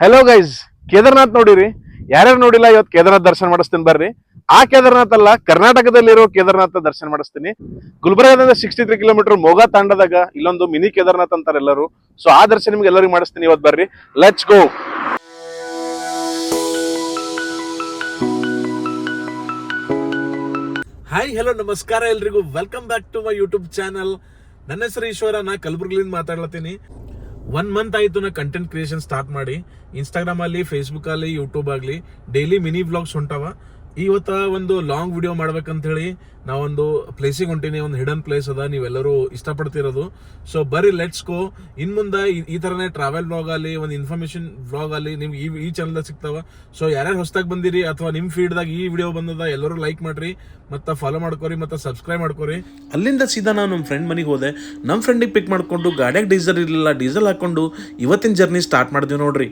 Hello guys, Kedarnath ನೋಡಿರಿ? ಯಾರ್ಯಾರು ನೋಡಿಲ್ಲ ಇವತ್ತು ಕೇದಾರ್ನಾಥ್ ದರ್ಶನ ಮಾಡಿಸ್ತೀನಿ ಬರ್ರಿ. ಆ ಕೇದಾರ್ನಾಥ್ ಅಲ್ಲ, ಕರ್ನಾಟಕದಲ್ಲಿರೋ ಕೇದಾರ್ನಾಥ್ ದರ್ಶನ ಮಾಡಿಸ್ತೀನಿ. ಗುಲ್ಬರ್ಗದಿಂದ 63 ಕಿಲೋಮೀಟರ್ ಮೋಗಾ ತಾಂಡದಾಗ ಇಲ್ಲೊಂದು ಮಿನಿ ಕೇದಾರ್ನಾಥ್ ಅಂತಾರೆ ಎಲ್ಲರೂ. ಸೊ ಆ ದರ್ಶನ ನಿಮ್ಗೆ ಎಲ್ಲರಿಗೂ ಮಾಡಿಸ್ತೀನಿ ಇವತ್ತು ಬರ್ರಿ. Let's go. ಹಾಯ್ ಹಲೋ ನಮಸ್ಕಾರ ಎಲ್ರಿಗೂ. Welcome back to my YouTube channel. ನನ್ನ ಹೆಸರು ಈಶ್ವರ. ನಾ ಕಲಬುರ್ಗಿಲಿಂದ ಮಾತಾಡ್ಲತ್ತೀನಿ. 1 ಮಂತ್ ಆಯ್ತು ನಾ ಕಂಟೆಂಟ್ ಕ್ರಿಯೇಷನ್ ಸ್ಟಾರ್ಟ್ ಮಾಡಿ. ಇನ್ಸ್ಟಾಗ್ರಾಮ್ ಅಲ್ಲಿ, ಫೇಸ್ಬುಕ್ ಅಲ್ಲಿ, ಯೂಟ್ಯೂಬ್ ಆಗಲಿ ಡೈಲಿ ಮಿನಿ ವ್ಲಾಗ್ಸ್ ಹೊಂಟಾವ. ಇವತ್ತ ಒಂದು ಲಾಂಗ್ ವಿಡಿಯೋ ಮಾಡ್ಬೇಕಂತ ಹೇಳಿ ನಾವೊಂದು ಪ್ಲೇಸಿಗೆ ಹೊಂಟೀನಿ. ಒಂದು ಹಿಡನ್ ಪ್ಲೇಸ್ ಅದ, ನೀವೆಲ್ಲರೂ ಇಷ್ಟಪಡ್ತಿರೋದು. ಸೊ ಬರೀ ಲೆಟ್ಸ್ ಗೋ. ಇನ್ ಮುಂದೆ ಈ ತರನೇ ಟ್ರಾವೆಲ್ ವ್ಲಾಗ್ ಅಲ್ಲಿ, ಒಂದು ಇನ್ಫಾರ್ಮೇಶನ್ ವ್ಲಾಗ್ ಅಲ್ಲಿ ನಿಮ್ಗೆ ಈ ಚಾನಲ್ದಾಗ ಸಿಗ್ತಾವ. ಸೊ ಯಾರ್ಯಾರು ಹೊಸದಾಗಿ ಬಂದಿರಿ ಅಥವಾ ನಿಮ್ ಫೀಡ್ದಾಗ ಈ ವಿಡಿಯೋ ಬಂದದ, ಎಲ್ಲರೂ ಲೈಕ್ ಮಾಡ್ರಿ, ಮತ್ತೆ ಫಾಲೋ ಮಾಡ್ಕೋರಿ, ಮತ್ತೆ ಸಬ್ಸ್ಕ್ರೈಬ್ ಮಾಡ್ಕೋರಿ. ಅಲ್ಲಿಂದ ಸೀದಾ ನಾನು ನಮ್ಮ ಫ್ರೆಂಡ್ ಮನೆಗೆ ಹೋದೆ. ನಮ್ಮ ಫ್ರೆಂಡಿಗೆ ಪಿಕ್ ಮಾಡ್ಕೊಂಡು, ಗಾಡಿಯಾಗ ಡೀಸೆಲ್ ಇರಲಿಲ್ಲ, ಡೀಸೆಲ್ ಹಾಕೊಂಡು ಇವತ್ತಿನ ಜರ್ನಿ ಸ್ಟಾರ್ಟ್ ಮಾಡಿದ್ವಿ ನೋಡ್ರಿ.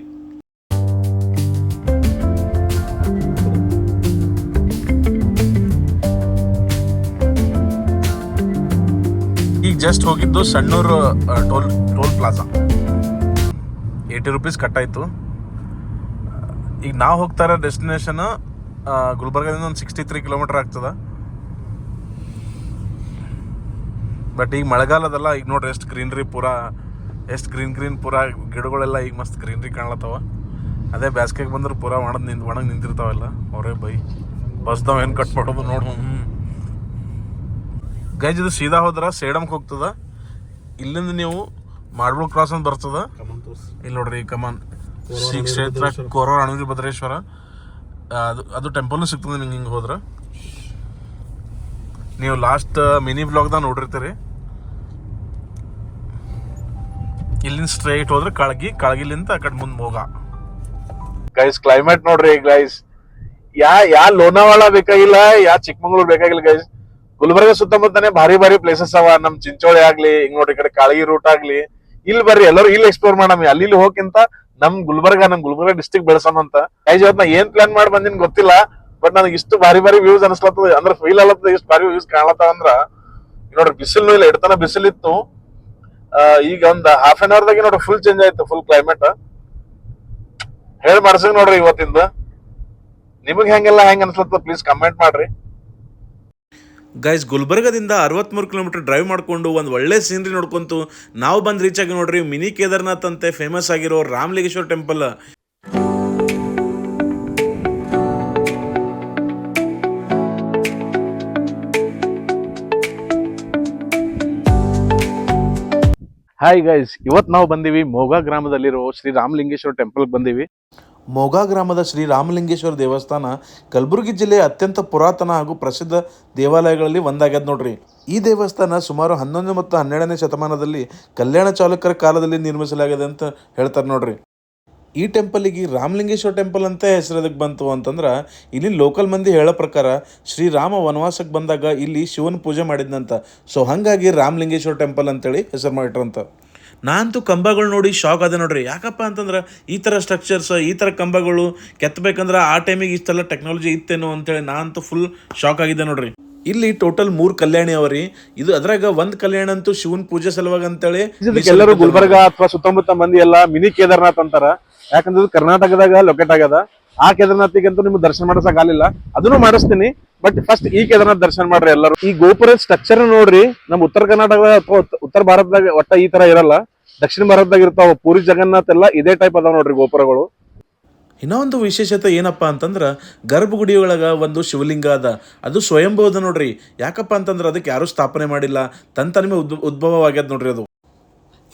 ಈಗ ಜಸ್ಟ್ ಹೋಗಿದ್ದು ಸಣ್ಣೂರು ಟೋಲ್ ಪ್ಲಾಜಾ. 80 ರೂಪೀಸ್ ಕಟ್ಟಾಯ್ತು. ಈಗ ನಾವು ಹೋಗ್ತಾ ಇರೋ ಡೆಸ್ಟಿನೇಷನ್ ಗುಲ್ಬರ್ಗದಿಂದ ಒಂದು 63 ಕಿಲೋಮೀಟರ್ ಆಗ್ತದ. ಬಟ್ ಈಗ ಮಳೆಗಾಲದಲ್ಲ. ಈಗ ನೋಡ್ರಿ ಎಷ್ಟು ಗ್ರೀನ್ರಿ, ಎಷ್ಟು ಗ್ರೀನ್ ಪೂರಾ ಗಿಡಗಳೆಲ್ಲ ಈಗ ಮಸ್ತ್ ಗ್ರೀನ್ರಿ ಕಾಣ್ಲತ್ತವ. ಅದೇ ಬ್ಯಾಸ್ಗೆಗೆ ಬಂದ್ರೆ ಪೂರಾ ಒಣಗಿ ನಿಂತಿರ್ತಾವೆಲ್ಲ. ಅವರೇ ಬೈ ಬಸ್ದವ್ ಏನು ಕಟ್ ಮಾಡೋದು ನೋಡು. ಗೈಜ್ ಇದು ಸೀದಾ ಹೋದ್ರೆ ಸೇಡಮ್ಗೆ ಹೋಗ್ತದ. ಇಲ್ಲಿಂದ ನೀವು ಮಾಡ್ಬುಳ್ ಕ್ರಾಸ್ ಅಂತ ಬರ್ತದ. ಇಲ್ಲಿ ನೋಡ್ರಿ ಕಮಾನ್ ಶ್ರೀ ಕ್ಷೇತ್ರ ಕೋರವಾರ ಅಣಗಿರಿ ಭದ್ರೇಶ್ವರ. ಅದು ಟೆಂಪಲ್ನು ಸಿಗ್ತದೆ ನಿಂಗೆ ಹಿಂಗೆ ಹೋದ್ರೆ. ನೀವು ಲಾಸ್ಟ್ ಮಿನಿ ಬ್ಲಾಗ್ದಾಗ ನೋಡಿರ್ತೀರಿ. ಇಲ್ಲಿಂದ ಸ್ಟ್ರೈಟ್ ಹೋದ್ರೆ ಕಳಗಿಲಿಂದ ಆ ಕಡೆ ಮುಂದೆ ಮೋಗ. ಗೈಸ್ ಕ್ಲೈಮೇಟ್ ನೋಡ್ರಿ ಗೈಸ್. ಯಾ ಲೋನಾವಾಳ ಬೇಕಾಗಿಲ್ಲ, ಯಾ ಚಿಕ್ಕಮಂಗ್ಳೂರ್ ಬೇಕಾಗಿಲ್ಲ ಗೈಸ್. ಗುಲ್ಬರ್ಗ ಸುತ್ತಮುತ್ತನೇ ಭಾರಿ ಪ್ಲೇಸಸ್ ಅವ. ನಮ್ ಚಿಂಚೋಳಿ ಆಗ್ಲಿ, ಹಿಂಗ್ ನೋಡ್ರಿ ಈ ಕಡೆ ಕಾಳಗಿ ರೂಟ್ ಆಗ್ಲಿ, ಇಲ್ಲಿ ಬರ್ರಿ ಎಲ್ಲರೂ ಇಲ್ಲಿ ಎಕ್ಸ್ಪ್ಲೋರ್ ಮಾಡಮ್. ಅಲ್ಲಿ ಹೋಗಿಂತ ನಮ್ ಗುಲ್ಬರ್ಗ ಡಿಸ್ಟ್ರಿಕ್ಟ್ ಬೆಳೆಸೋಣಂತ. ಗೈಸ್ ಇವತ್ತು ನಾ ಏನ್ ಪ್ಲಾನ್ ಮಾಡಿ ಬಂದಿನ್ ಗೊತ್ತಿಲ್ಲ, ಬಟ್ ನನಗೆ ಇಷ್ಟು ಭಾರಿ ವ್ಯೂಸ್ ಅನ್ಸ್ಲತ್ತದ, ಅಂದ್ರೆ ಫೀಲ್ ಅಲ್ಲತ್ತದ. ಇಷ್ಟು ಭಾರಿ ವ್ಯೂಸ್ ಕಾಣಲತ್ತಾವ ಅಂದ್ರ ನೋಡ್ರಿ. ಬಿಸಿಲು ಇಲ್ಲ, ಎಡ್ತನ ಬಿಸಿಲಿತ್ತು. ಈಗ ಒಂದ್ ಹಾಫ್ ಅನ್ ಅವರ್ದಾಗ ನೋಡ್ರಿ ಫುಲ್ ಚೇಂಜ್ ಆಯ್ತು, ಫುಲ್ ಕ್ಲೈಮೇಟ್. ಹೇಳಿ ಮಾಡ್ಸಂಗ್ ನೋಡ್ರಿ ಇವತ್ತಿಂದ. ನಿಮಗ್ ಹೆಂಗ್ ಅನ್ಸ್ಲತ್ತದ ಪ್ಲೀಸ್ ಕಮೆಂಟ್ ಮಾಡ್ರಿ. ಗೈಸ್ ಗುಲ್ಬರ್ಗದಿಂದ 63 ಕಿಲೋಮೀಟರ್ ಡ್ರೈವ್ ಮಾಡಿಕೊಂಡು ಒಂದು ಒಳ್ಳೆ ಸೀನ್ರಿ ನೋಡ್ಕೊಂತು ನಾವು ಬಂದು ರೀಚ್ ಆಗಿ ನೋಡ್ರಿ ಮಿನಿ ಕೇದಾರ್ನಾಥ್ ಅಂತೆ ಫೇಮಸ್ ಆಗಿರೋ ರಾಮಲಿಂಗೇಶ್ವರ ಟೆಂಪಲ್. ಹಾಯ್ ಗೈಸ್, ಇವತ್ ನಾವು ಬಂದಿವಿ ಮೋಗಾ ಗ್ರಾಮದಲ್ಲಿರೋ ಶ್ರೀ ರಾಮಲಿಂಗೇಶ್ವರ ಟೆಂಪಲ್ ಬಂದಿವಿ. ಮೋಗಾ ಗ್ರಾಮದ ಶ್ರೀ ರಾಮಲಿಂಗೇಶ್ವರ ದೇವಸ್ಥಾನ ಕಲಬುರಗಿ ಜಿಲ್ಲೆಯ ಅತ್ಯಂತ ಪುರಾತನ ಹಾಗೂ ಪ್ರಸಿದ್ಧ ದೇವಾಲಯಗಳಲ್ಲಿ ಒಂದಾಗ್ಯದ ನೋಡ್ರಿ. ಈ ದೇವಸ್ಥಾನ ಸುಮಾರು 11 ಮತ್ತು 12ನೇ ಶತಮಾನದಲ್ಲಿ ಕಲ್ಯಾಣ ಚಾಲುಕ್ಯರ ಕಾಲದಲ್ಲಿ ನಿರ್ಮಿಸಲಾಗಿದೆ ಅಂತ ಹೇಳ್ತಾರೆ ನೋಡ್ರಿ. ಈ ಟೆಂಪಲಿಗೆ ರಾಮಲಿಂಗೇಶ್ವರ ಟೆಂಪಲ್ ಅಂತ ಹೆಸರು ಎದಕ್ಕೆ ಬಂತು ಅಂತಂದ್ರೆ, ಇಲ್ಲಿ ಲೋಕಲ್ ಮಂದಿ ಹೇಳೋ ಪ್ರಕಾರ ಶ್ರೀರಾಮ ವನವಾಸಕ್ಕೆ ಬಂದಾಗ ಇಲ್ಲಿ ಶಿವನ ಪೂಜೆ ಮಾಡಿದ್ನಂತ. ಸೊ ಹಾಗಾಗಿ ರಾಮಲಿಂಗೇಶ್ವರ ಟೆಂಪಲ್ ಅಂತೇಳಿ ಹೆಸರು ಮಾಡಿಟ್ರಂತ. ನಾನಂತೂ ಕಂಬಗಳು ನೋಡಿ ಶಾಕ್ ಆದೆ ನೋಡ್ರಿ. ಯಾಕಪ್ಪ ಅಂತಂದ್ರೆ ಈ ಥರ ಸ್ಟ್ರಕ್ಚರ್ಸ್, ಈ ಥರ ಕಂಬಗಳು ಕೆತ್ತಬೇಕಂದ್ರೆ ಆ ಟೈಮಿಗೆ ಇಷ್ಟೆಲ್ಲ ಟೆಕ್ನಾಲಜಿ ಇತ್ತೇನೋ ಅಂತೇಳಿ ನಾನಂತೂ ಫುಲ್ ಶಾಕ್ ಆಗಿದ್ದೆ ನೋಡ್ರಿ. ಇಲ್ಲಿ ಟೋಟಲ್ 3 ಕಲ್ಯಾಣಿ ಅವರಿ. ಇದು ಅದ್ರಾಗ ಒಂದ್ ಕಲ್ಯಾಣ ಅಂತೂ ಶಿವನ್ ಪೂಜೆ ಸಲುವಾಗಿ ಅಂತೇಳಿ ಎಲ್ಲರೂ ಗುಲ್ಬರ್ಗ ಅಥವಾ ಸುತ್ತಮುತ್ತ ಮಂದಿ ಎಲ್ಲ ಮಿನಿ ಕೇದಾರ್ನಾಥ್ ಅಂತಾರ. ಯಾಕಂದ್ರೆ ಕರ್ನಾಟಕದಾಗ ಲೊಕೇಟ್ ಆಗ್ಯದ. ಆ ಕೇದಾರ್ನಾಥಿಗಂತೂ ನಿಮ್ಗೆ ದರ್ಶನ ಮಾಡಿಸಕ್ ಆಗಲಿಲ್ಲ, ಅದನ್ನು ಮಾಡಿಸ್ತೀನಿ. ಬಟ್ ಫಸ್ಟ್ ಈ ಕೇದಾರ್ನಾಥ್ ದರ್ಶನ ಮಾಡ್ರಿ ಎಲ್ಲರೂ. ಈ ಗೋಪುರದ ಸ್ಟ್ರಕ್ಚರ್ ನೋಡ್ರಿ. ನಮ್ ಉತ್ತರ ಕರ್ನಾಟಕದಾಗ ಅಥವಾ ಉತ್ತರ ಭಾರತದಾಗ ಒಟ್ಟ ಈ ತರ ಇರಲ್ಲ, ದಕ್ಷಿಣ ಭಾರತದಾಗ ಇರ್ತಾವ. ಪೂರಿ ಜಗನ್ನಾಥ್ ಎಲ್ಲ ಇದೇ ಟೈಪ್ ಅದಾವ ನೋಡ್ರಿ ಗೋಪುರಗಳು. ಇನ್ನೊಂದು ವಿಶೇಷತೆ ಏನಪ್ಪ ಅಂತಂದ್ರೆ, ಗರ್ಭಗುಡಿ ಒಳಗೆ ಒಂದು ಶಿವಲಿಂಗ ಅದ, ಅದು ಸ್ವಯಂಭೂ ಅದ ನೋಡ್ರಿ. ಯಾಕಪ್ಪ ಅಂತಂದ್ರೆ ಅದಕ್ಕೆ ಯಾರೂ ಸ್ಥಾಪನೆ ಮಾಡಿಲ್ಲ, ತನ್ನಿಮೆ ಉದ್ಭವವಾಗ್ಯದ ನೋಡ್ರಿ ಅದು.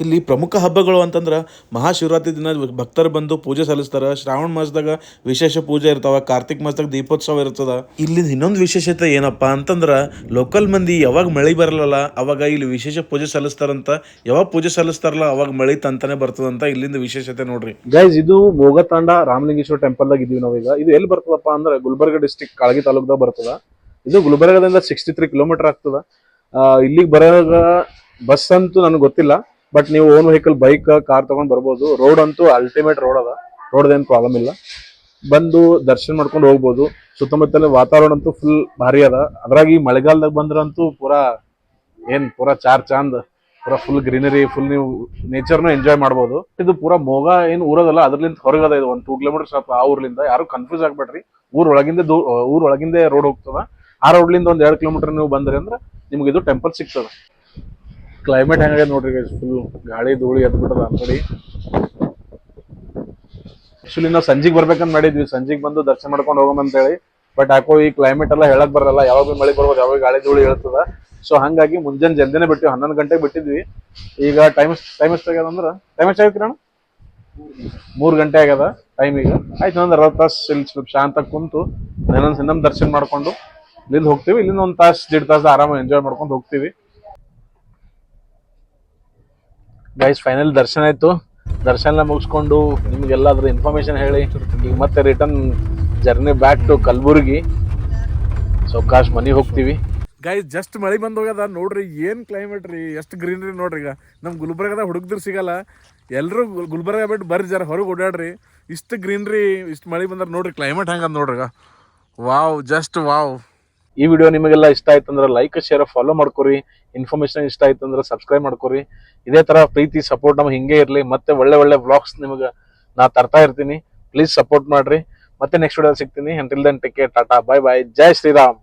ಇಲ್ಲಿ ಪ್ರಮುಖ ಹಬ್ಬಗಳು ಅಂತಂದ್ರೆ ಮಹಾಶಿವರಾತ್ರಿ ದಿನ ಭಕ್ತರು ಬಂದು ಪೂಜೆ ಸಲ್ಲಿಸ್ತಾರೆ. ಶ್ರಾವಣ ಮಾಸದಾಗ ವಿಶೇಷ ಪೂಜೆ ಇರ್ತಾವ. ಕಾರ್ತಿಕ್ ಮಾಸದಾಗ ದೀಪೋತ್ಸವ ಇರ್ತದ. ಇಲ್ಲಿ ಇನ್ನೊಂದು ವಿಶೇಷತೆ ಏನಪ್ಪಾ ಅಂತಂದ್ರೆ, ಲೋಕಲ್ ಮಂದಿ ಯಾವಾಗ ಮಳೆ ಬರಲ್ಲ ಅವಾಗ ಇಲ್ಲಿ ವಿಶೇಷ ಪೂಜೆ ಸಲ್ಲಿಸ್ತಾರಂತ. ಯಾವಾಗ ಪೂಜೆ ಸಲ್ಲಿಸ್ತಾರಲ್ಲ ಅವಾಗ ಮಳೆ ತಂತಾನೆ ಬರ್ತದಂತ ಇಲ್ಲಿಂದ ವಿಶೇಷತೆ ನೋಡ್ರಿ. ಗೈಸ್ ಇದು ಮೋಗತಾಂಡ ರಾಮಲಿಂಗೇಶ್ವರ ಟೆಂಪಲ್ ದಾಗ ಇದೀವಿ ನಾವೀಗ. ಇದು ಎಲ್ಲಿ ಬರ್ತದಪ್ಪ ಅಂದ್ರೆ ಗುಲ್ಬರ್ಗ ಡಿಸ್ಟ್ರಿಕ್ಟ್ ಕಾಳಗಿ ತಾಲೂಕ್ದಾಗ ಬರ್ತದ. ಇದು ಗುಲ್ಬರ್ಗದಿಂದ 63 ಕಿಲೋಮೀಟರ್ ಆಗ್ತದ. ಇಲ್ಲಿಗೆ ಬರೋಗ ಬಸ್ ಅಂತೂ ನನಗೆ ಗೊತ್ತಿಲ್ಲ, ಬಟ್ ನೀವು ಓನ್ ವೆಹಿಕಲ್ ಬೈಕ್ ಕಾರ್ ತಗೊಂಡ್ ಬರ್ಬೋದು. ರೋಡ್ ಅಂತೂ ಅಲ್ಟಿಮೇಟ್ ರೋಡ್ ಅದ, ರೋಡ್ದೇನು ಪ್ರಾಬ್ಲಮ್ ಇಲ್ಲ. ಬಂದು ದರ್ಶನ ಮಾಡ್ಕೊಂಡು ಹೋಗ್ಬೋದು. ಸುತ್ತಮುತ್ತಲ ವಾತಾವರಣ ಅಂತೂ ಫುಲ್ ಭಾರಿ ಅದ. ಅದ್ರಾಗ ಈ ಮಳೆಗಾಲದಾಗ ಬಂದ್ರಂತೂ ಪೂರಾ ಚಾರ್ ಚಾಂದ್ ಪೂರಾ ಫುಲ್ ಗ್ರೀನರಿ, ಫುಲ್ ನೀವು ನೇಚರ್ನು ಎಂಜಾಯ್ ಮಾಡ್ಬೋದು. ಇದು ಪೂರಾ ಮೋಗ ಏನು ಊರದಲ್ಲ, ಅದ್ರಲಿಂದ ಹೊರಗದ. ಇದು 1-2 ಕಿಲೋಮೀಟರ್ ಆ ಊರ್ಲಿಂದ. ಯಾರು ಕನ್ಫ್ಯೂಸ್ ಆಗ್ಬೇಡ್ರಿ. ಊರೊಳಗಿಂದ ರೋಡ್ ಹೋಗ್ತದ. ಆ ರೋಡ್ಲಿಂದ 1-2 ಕಿಲೋಮೀಟರ್ ನೀವು ಬಂದ್ರಿ ಅಂದ್ರೆ ನಿಮ್ಗೆ ಇದು ಟೆಂಪಲ್ ಸಿಗ್ತದ. ಕ್ಲೈಮೇಟ್ ಹೆಂಗಾಗಿದೆ ನೋಡ್ರಿ, ಫುಲ್ ಗಾಳಿ ಧೂಳಿ ಎದ್ಬಿಟ್ಟದ ಆ ಕಡೆ. ಆಕ್ಚುಲಿ ನಾವು ಸಂಜೆಗೆ ಬರ್ಬೇಕಂತ ಮಾಡಿದ್ವಿ, ಸಂಜೆಗೆ ಬಂದು ದರ್ಶನ ಮಾಡ್ಕೊಂಡು ಹೋಗೋಣ ಹೇಳಿ. ಬಟ್ ಯಾಕೋ ಈ ಕ್ಲೈಮೇಟ್ ಎಲ್ಲ ಹೇಳಕ್ ಬರಲ್ಲ, ಯಾವಾಗ ಮಳೆ ಬರ್ಬೋದು, ಯಾವಾಗ ಗಾಳಿ ಧೂಳಿ ಹೇಳ್ತದ. ಸೊ ಹಂಗಾಗಿ ಮುಂಜಾನೆ ಜಲ್ದಿನೇ ಬಿಟ್ಟಿವಿ, 11 ಗಂಟೆಗೆ ಬಿಟ್ಟಿದ್ವಿ. ಈಗ ಟೈಮ್ ಎಷ್ಟಾಗ್ಯದ ಅಂದ್ರೆ, ಟೈಮ್ ಎಷ್ಟಾಗೈತಿ ಅಣ್ಣ? 3 ಗಂಟೆ ಆಗ್ಯದ ಟೈಮ್. ಈಗ ಆಯ್ತು, ಒಂದು 60 ತಾಸು ಇಲ್ಲಿ ಸ್ವಲ್ಪ ಶಾಂತ ಕುಂತು ಇನ್ನೊಂದು ದರ್ಶನ ಮಾಡ್ಕೊಂಡು ಇಲ್ಲಿಂದ ಹೋಗ್ತೀವಿ. ಇಲ್ಲಿಂದ 1 ತಾಸು 1.5 ತಾಸು ಆರಾಮ ಎಂಜಾಯ್ ಮಾಡ್ಕೊಂಡು ಹೋಗ್ತೀವಿ. ಗೈಸ್ ಫೈನಲ್ ದರ್ಶನ ಆಯ್ತು. ದರ್ಶನ ಮುಗಿಸ್ಕೊಂಡು ನಿಮ್ಗೆಲ್ಲ ಅದ್ರ ಇನ್ಫಾರ್ಮೇಶನ್ ಹೇಳಿ ಈಗ ಮತ್ತೆ return journey back to Kalaburagi. ಸೌಕಾಶ್ ಮನೆಗೆ ಹೋಗ್ತೀವಿ. ಗೈಸ್ ಜಸ್ಟ್ ಮಳೆ ಬಂದ್ ಹೋಗ್ಯದ ನೋಡ್ರಿ, ಏನ್ ಕ್ಲೈಮೇಟ್ ರೀ, ಎಷ್ಟು ಗ್ರೀನರಿ ನೋಡ್ರಿ. ಈಗ ನಮ್ ಗುಲ್ಬರ್ಗದ ಹುಡುಗದ್ರು ಸಿಗಲ್ಲ, ಎಲ್ರು ಗುಲ್ಬರ್ಗ ಬಿಟ್ಟು ಬರ್ರಿ ಜರ ಹೊರಗೆ ಓಡಾಡ್ರಿ. ಇಷ್ಟು ಗ್ರೀನರಿ, ಇಷ್ಟು ಮಳೆ ಬಂದ್ರೆ ನೋಡ್ರಿ ಕ್ಲೈಮೇಟ್ ಹೆಂಗದ ನೋಡ್ರಿ. ಈಗ ವಾವ್, ಜಸ್ಟ್ ವಾವ್. ಈ ವಿಡಿಯೋ ನಿಮಗೆಲ್ಲ ಇಷ್ಟ ಆಯ್ತು ಅಂದ್ರೆ ಲೈಕ್ ಶೇರ್ ಫಾಲೋ ಮಾಡ್ಕೊರಿ. ಇನ್ಫಾರ್ಮೇಶನ್ ಇಷ್ಟ ಆಯ್ತು ಅಂದ್ರೆ ಸಬ್ಸ್ಕ್ರೈಬ್ ಮಾಡ್ಕೊರಿ. ಇದೇ ತರ ಪ್ರೀತಿ ಸಪೋರ್ಟ್ ನಮ್ಗೆ ಹಿಂಗೆ ಇರ್ಲಿ. ಮತ್ತೆ ಒಳ್ಳೆ ಒಳ್ಳೆ ವ್ಲಾಗ್ಸ್ ನಿಮಗೆ ನಾ ತರ್ತಾ ಇರ್ತೀನಿ. ಪ್ಲೀಸ್ ಸಪೋರ್ಟ್ ಮಾಡ್ರಿ. ಮತ್ತೆ ನೆಕ್ಸ್ಟ್ ವಿಡಿಯೋ ಸಿಗ್ತೀನಿ. Until then take care, tata, bye bye, ಜೈ ಶ್ರೀರಾಮ್.